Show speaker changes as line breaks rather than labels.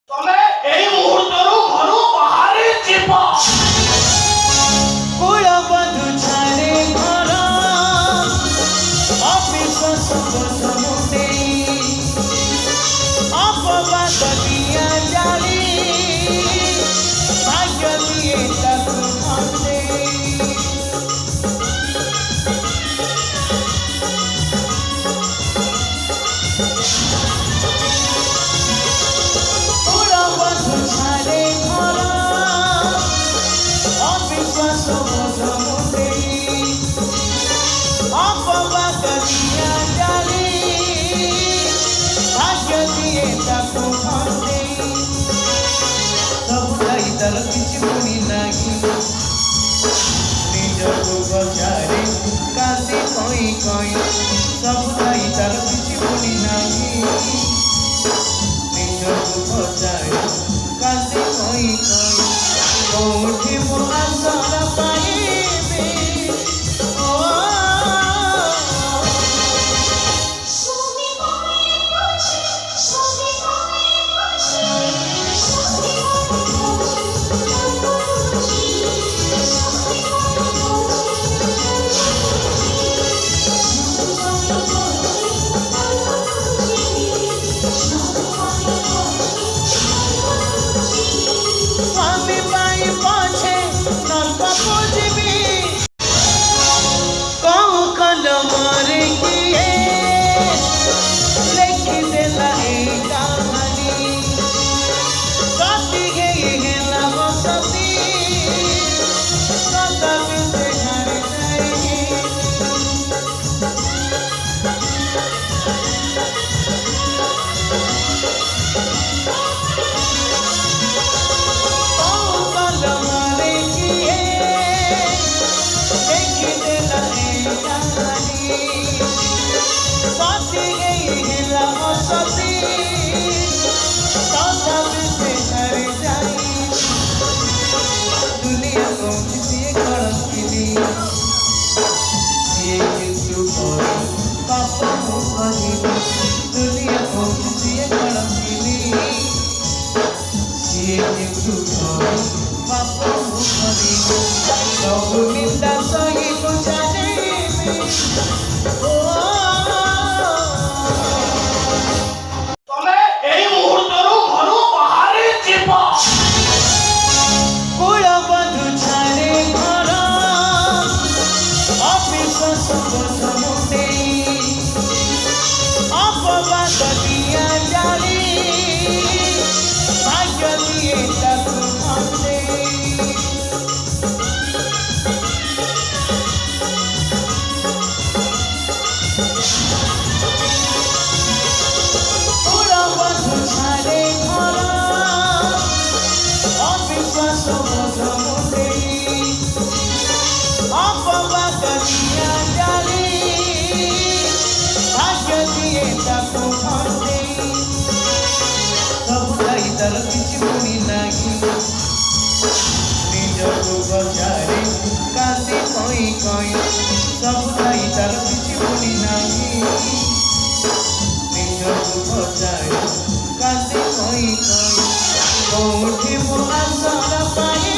ତମେ ଏଇ ମୁହୂର୍ତ୍ତରୁ ଘରୁ ବାହାରି ଯିବ।
କୁଳବଧୂ ଛାଡେ ଘର ଅବିଶ୍ୱାସ ବୋଝ ମୁଣ୍ଡେଇ ଅପବାଦ ଦିଆ ଜାଳି ଭାଗ୍ୟ ଦିଏ ତାକୁ ଭଣ୍ଡେଇ। କୁଳବଧୂ ଛାଡେ ଘର ଅବିଶ୍ୱାସ ବୋଝ ମୁଣ୍ଡେଇ ଅପବାଦ ଦିଆ ଜାଳି ଭାଗ୍ୟ ଦିଏ ତାକୁ ଭଣ୍ଡେଇ। ସବୁ ଦାୟିତ୍ୱର କିଛି ପୁଣି ନାହିଁ ନିଜକୁ ବଜାରେ କାନ୍ଦି କଇଁ କଇଁ। ସବୁ ଦାୟିତ୍ୱର କିଛି ପୁଣି ନାହିଁ ନିଜକୁ ବଜାରେ କାନ୍ଦି କଇଁ କଇଁ। କୋଉଠି ମୁଁ ଆସରା ପାଇବି ସ୍ୱାମୀ ପାଇଁ ପଛେ ନର୍କକୁ ଯିବି କହୁ କଲମରେ କିଏ ଲେଖିଦେଲା ଏଇ କାହାଣୀ। ସତୀ ହେଇ ହେଲା ବସତି ତଥାପି ସେ ହାରି ନାହିଁ। କହୁ କଲମରେ କିଏ ଲେଖିଦେଲା ଏଇ କାହାଣୀ। ସତୀ ହେଇ ହେଲା ବସତି ତଥାପି ସେ ହାରି ଯାଇ। ଦୁନିଆ କହୁଛି ସିଏ କଳଙ୍କିନୀ ସିଏ କିନ୍ତୁ କରେ ପାପ ମୁଁ କରିବି। ଦୁନିଆ କହୁଛି ସିଏ କଳଙ୍କିନୀ ସିଏ କିନ୍ତୁ କରେ ପାପ ମୁଁ କରିବି। ସବୁ ନିନ୍ଦା ସହିକୁ ଚାଲିବି
ତମେ ଏଇ ମୁହୂର୍ତ୍ତରୁ ଘରୁ ବାହାରି ଯିବ।
କୁଳବଧୂ ଛାଡେ ଘର ଅବିଶ୍ୱାସ ବୋଝ ମୁଣ୍ଡେଇ ଅପବାଦ ଦିଆ ଜାଳି ଭାଗ୍ୟ ଦିଏ ତାକୁ ଭଣ୍ଡେଇ। କୁଳବଧୂ ଛାଡେ ଘର ଅବିଶ୍ୱାସ ବୋଝ ମୁଣ୍ଡେଇ ଅପବାଦ ଦିଆ ଜାଳି ଭାଗ୍ୟ ଦିଏ ତାକୁ ଭଣ୍ଡେଇ। ସବୁ ଦାୟିତ୍ୱର କିଛି ପୁଣି ନାହିଁ ନିଜକୁ ବଜାରେ କାନ୍ଦି କଇଁ କଇଁ। ସବୁ ଦାୟିତ୍ୱର କିଛି ପୁଣି ନାହିଁ ନିଜକୁ ବଜାରେ କାନ୍ଦି କଇଁ କଇଁ। କୋଉଠି ମୁଁ ଆସରା ପାଇ